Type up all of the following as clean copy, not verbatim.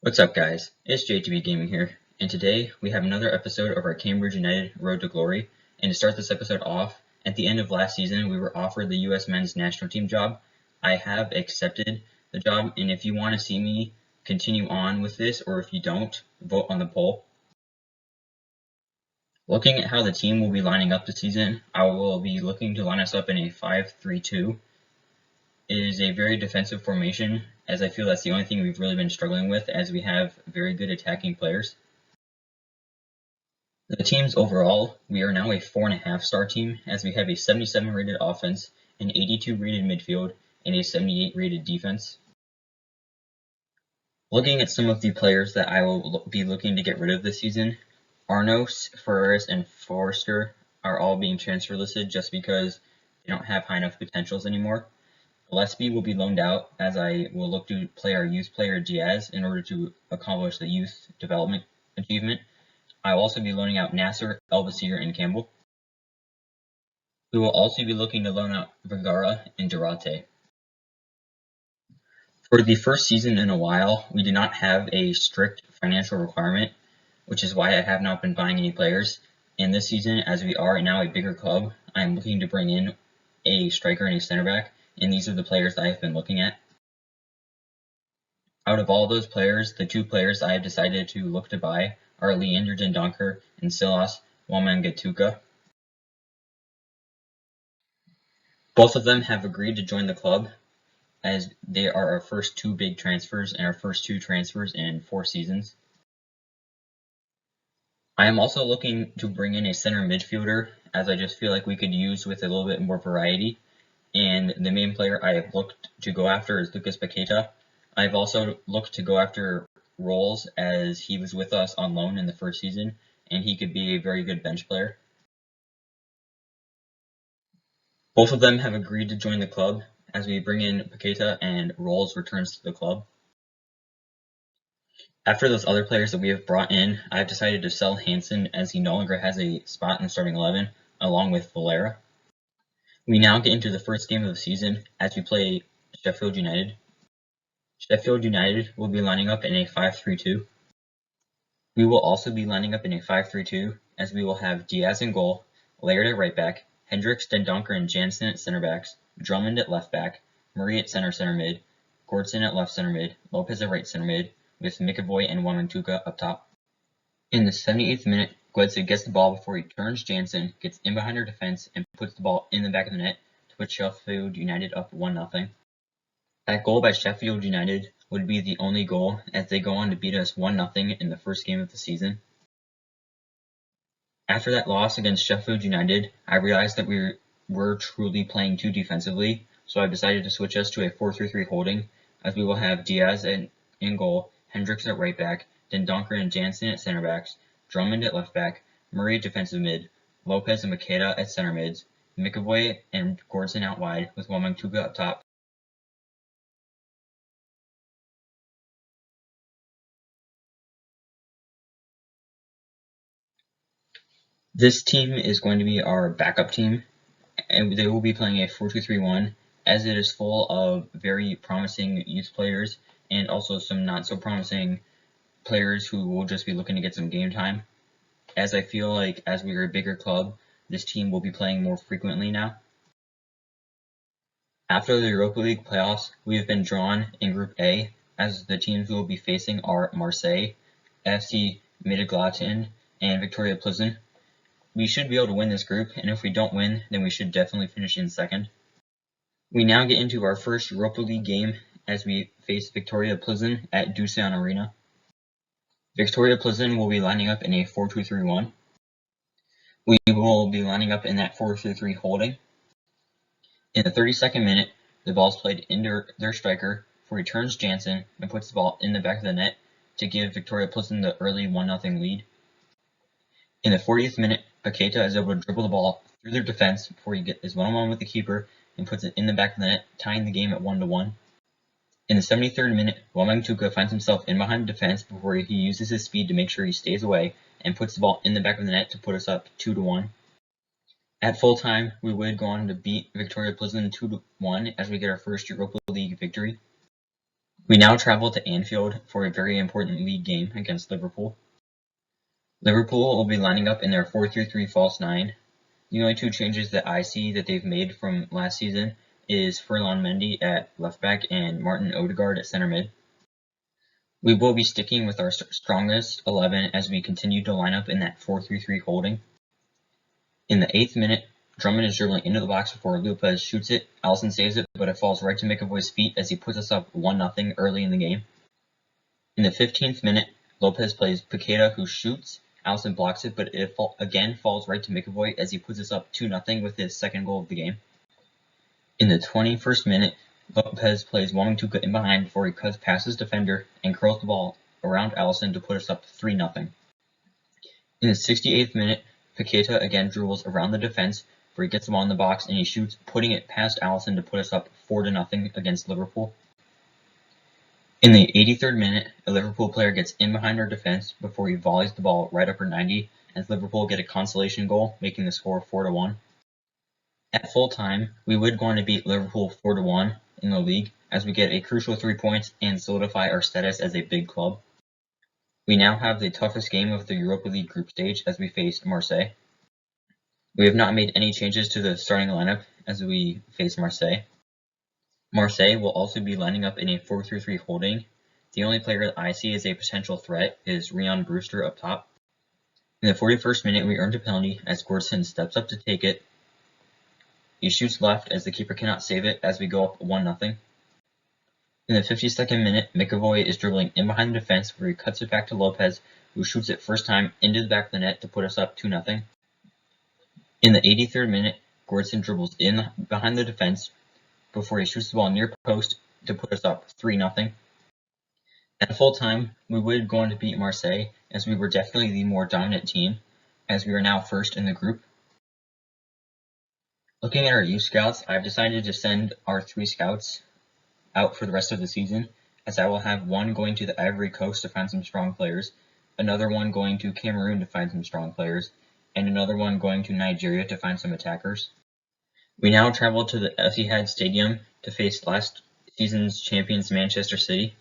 What's up, guys? It's JTB Gaming here, and today we have another episode of our Cambridge United Road to Glory. And to start this episode off, at the end of last season, we were offered the U.S. men's national team job. I have accepted the job, and if you want to see me continue on with this, or if you don't, vote on the poll. Looking at how the team will be lining up this season, I will be looking to line us up in a 5-3-2. It is a very defensive formation, as I feel that's the only thing we've really been struggling with, as we have very good attacking players. The teams overall, we are now a 4.5 star team, as we have a 77 rated offense, an 82 rated midfield, and a 78 rated defense. Looking at some of the players that I will be looking to get rid of this season, Arnos, Ferreras, and Forrester are all being transfer listed just because they don't have high enough potentials anymore. Gillespie will be loaned out, as I will look to play our youth player Diaz in order to accomplish the youth development achievement. I will also be loaning out Nasser, Elbasir, and Campbell. We will also be looking to loan out Vergara and Durate. For the first season in a while, we did not have a strict financial requirement, which is why I have not been buying any players. And this season, as we are now a bigger club, I am looking to bring in a striker and a center back, and these are the players that I have been looking at. Out of all those players, the two players I have decided to look to buy are Leander Dendoncker and Silas Wamangituka. Both of them have agreed to join the club, as they are our first two big transfers and our first two transfers in 4 seasons. I am also looking to bring in a center midfielder, as I just feel like we could use with a little bit more variety. And the main player I have looked to go after is Lucas Paqueta. I've also looked to go after Rolls, as he was with us on loan in the first season, and he could be a very good bench player. Both of them have agreed to join the club, as we bring in Paqueta and Rolls returns to the club. After those other players that we have brought in, I have decided to sell Hansen, as he no longer has a spot in the starting 11, along with Valera. We now get into the first game of the season, as we play Sheffield United. Sheffield United will be lining up in a 5-3-2. We will also be lining up in a 5-3-2, as we will have Diaz in goal, Laird at right back, Hendricks, Dendoncker, and Jansen at center backs, Drummond at left back, Murray at center mid, Gordson at left center mid, Lopez at right center mid, with McAvoy and Wamangituka up top. In the 78th minute, Gledson gets the ball before he turns Jansen, gets in behind our defense, and puts the ball in the back of the net to put Sheffield United up 1-0. That goal by Sheffield United would be the only goal, as they go on to beat us 1-0 in the first game of the season. After that loss against Sheffield United, I realized that we were truly playing too defensively, so I decided to switch us to a 4-3-3 holding, as we will have Diaz in goal, Hendricks at right back, Dendoncker and Jansen at center backs, Drummond at left back, Murray at defensive mid, Lopez and Paqueta at center mids, McAvoy and Gordson out wide, with Wamangituka up top. This team is going to be our backup team, and they will be playing a 4-2-3-1, as it is full of very promising youth players and also some not so promising players who will just be looking to get some game time. As I feel like as we are a bigger club, this team will be playing more frequently now. After the Europa League playoffs, we have been drawn in Group A, as the teams we will be facing are Marseille, FC Midtjylland, and Victoria Plzen. We should be able to win this group, and if we don't win, then we should definitely finish in second. We now get into our first Europa League game, as we face Victoria Plzen at Doosan Arena. Victoria Plzen will be lining up in a 4-2-3-1. We will be lining up in that 4-3-3 holding. In the 32nd minute, the ball is played into their striker, before he turns Jansen and puts the ball in the back of the net to give Victoria Plzen the early 1-0 lead. In the 40th minute, Paqueta is able to dribble the ball through their defense before he is 1-on-1 with the keeper and puts it in the back of the net, tying the game at 1-1. In the 73rd minute, Wamangituka finds himself in behind the defense before he uses his speed to make sure he stays away and puts the ball in the back of the net to put us up 2-1. At full time, we would go on to beat Victoria Plzen 2-1 as we get our first Europa League victory. We now travel to Anfield for a very important league game against Liverpool. Liverpool will be lining up in their 4-3-3 false 9. The only two changes that I see that they've made from last season is Ferland Mendy at left back and Martin Odegaard at center mid. We will be sticking with our strongest 11 as we continue to line up in that 4-3-3 holding. In the 8th minute, Drummond is dribbling into the box before Lopez shoots it. Alisson saves it, but it falls right to McAvoy's feet as he puts us up 1-0 early in the game. In the 15th minute, Lopez plays Paqueta, who shoots. Alisson blocks it, but it again falls right to McAvoy as he puts us up 2-0 with his second goal of the game. In the 21st minute, Lopez plays Wamangituka in behind before he cuts past his defender and curls the ball around Alisson to put us up 3-0. In the 68th minute, Paqueta again dribbles around the defense where he gets the ball in the box and he shoots, putting it past Alisson to put us up 4-0 against Liverpool. In the 83rd minute, a Liverpool player gets in behind our defense before he volleys the ball right upper 90 as Liverpool get a consolation goal, making the score 4-1. At full time, we would go on to beat Liverpool 4-1 in the league as we get a crucial 3 points and solidify our status as a big club. We now have the toughest game of the Europa League group stage as we face Marseille. We have not made any changes to the starting lineup as we face Marseille. Marseille will also be lining up in a 4-3-3 holding. The only player that I see as a potential threat is Ryan Brewster up top. In the 41st minute, we earned a penalty as Gordson steps up to take it. He shoots left as the keeper cannot save it as we go up 1-0. In the 52nd minute, McAvoy is dribbling in behind the defense where he cuts it back to Lopez, who shoots it first time into the back of the net to put us up 2-0. In the 83rd minute, Gordson dribbles in behind the defense before he shoots the ball near post to put us up 3-0. At full time, we would go on to beat Marseille as we were definitely the more dominant team as we are now first in the group. Looking at our youth scouts, I've decided to send our 3 scouts out for the rest of the season as I will have one going to the Ivory Coast to find some strong players, another one going to Cameroon to find some strong players, and another one going to Nigeria to find some attackers. We now travel to the Etihad Stadium to face last season's champions Manchester City.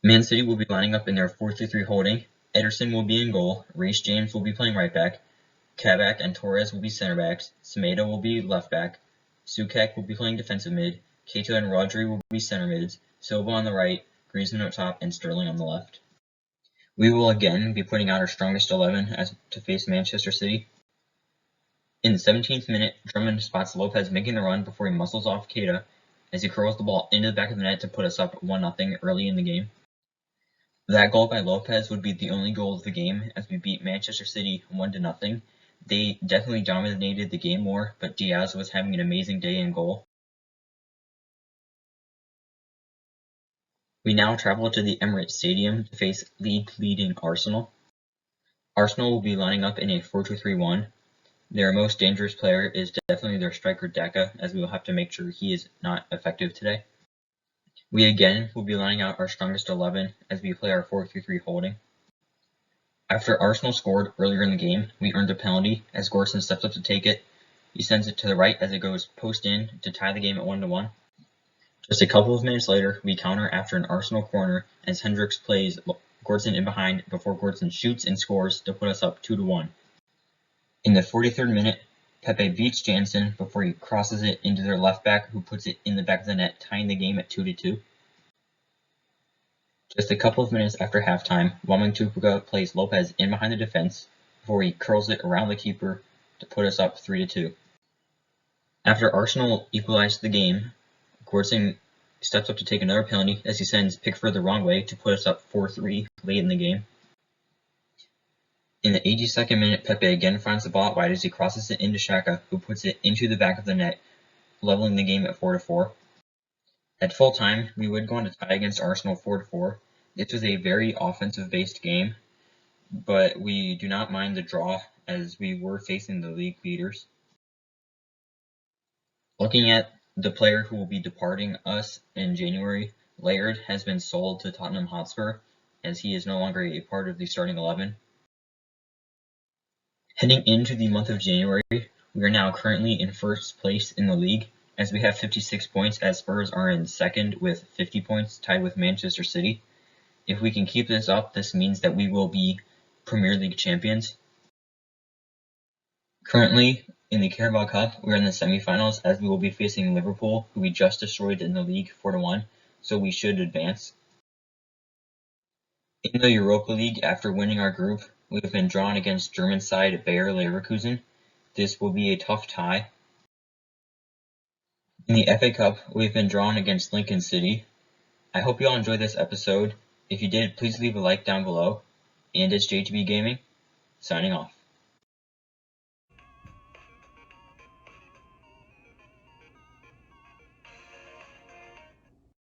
Man City will be lining up in their 4-3-3 holding. Ederson will be in goal. Reece James will be playing right back. Kabak and Torres will be center backs. Semedo will be left back. Sukek will be playing defensive mid. Keita and Rodri will be center mids. Silva on the right, Griezmann up top, and Sterling on the left. We will again be putting out our strongest 11 to face Manchester City. In the 17th minute, Drummond spots Lopez making the run before he muscles off Keita as he curls the ball into the back of the net to put us up 1-0 early in the game. That goal by Lopez would be the only goal of the game as we beat Manchester City 1-0. They definitely dominated the game more, but Diaz was having an amazing day in goal. We now travel to the Emirates Stadium to face league-leading Arsenal. Arsenal will be lining up in a 4-2-3-1. Their most dangerous player is definitely their striker Daka, as we will have to make sure he is not effective today. We again will be lining out our strongest 11 as we play our 4-3-3 holding. After Arsenal scored earlier in the game, we earned a penalty as Gordson steps up to take it. He sends it to the right as it goes post in to tie the game at 1-1. Just a couple of minutes later, we counter after an Arsenal corner as Hendricks plays Gordson in behind before Gordson shoots and scores to put us up 2-1. In the 43rd minute, Pepe beats Jansen before he crosses it into their left back who puts it in the back of the net, tying the game at 2-2. Just a couple of minutes after halftime, Wamangituka plays Lopez in behind the defense before he curls it around the keeper to put us up 3-2. After Arsenal equalized the game, Gordson steps up to take another penalty as he sends Pickford the wrong way to put us up 4-3 late in the game. In the 82nd minute, Pepe again finds the ball out wide as he crosses it into Xhaka, who puts it into the back of the net, leveling the game at 4-4. At full time, we would go on to tie against Arsenal 4-4. This was a very offensive-based game, but we do not mind the draw as we were facing the league leaders. Looking at the player who will be departing us in January, Laird has been sold to Tottenham Hotspur as he is no longer a part of the starting 11. Heading into the month of January, we are now currently in first place in the league as we have 56 points, as Spurs are in second with 50 points, tied with Manchester City. If we can keep this up, this means that we will be Premier League champions. Currently, in the Carabao Cup, we're in the semi-finals, as we will be facing Liverpool, who we just destroyed in the league 4-1, so we should advance. In the Europa League, after winning our group, we have been drawn against German side Bayer Leverkusen. This will be a tough tie. In the FA Cup, we've been drawn against Lincoln City. I hope you all enjoyed this episode. If you did, please leave a like down below. And it's JTB Gaming, signing off.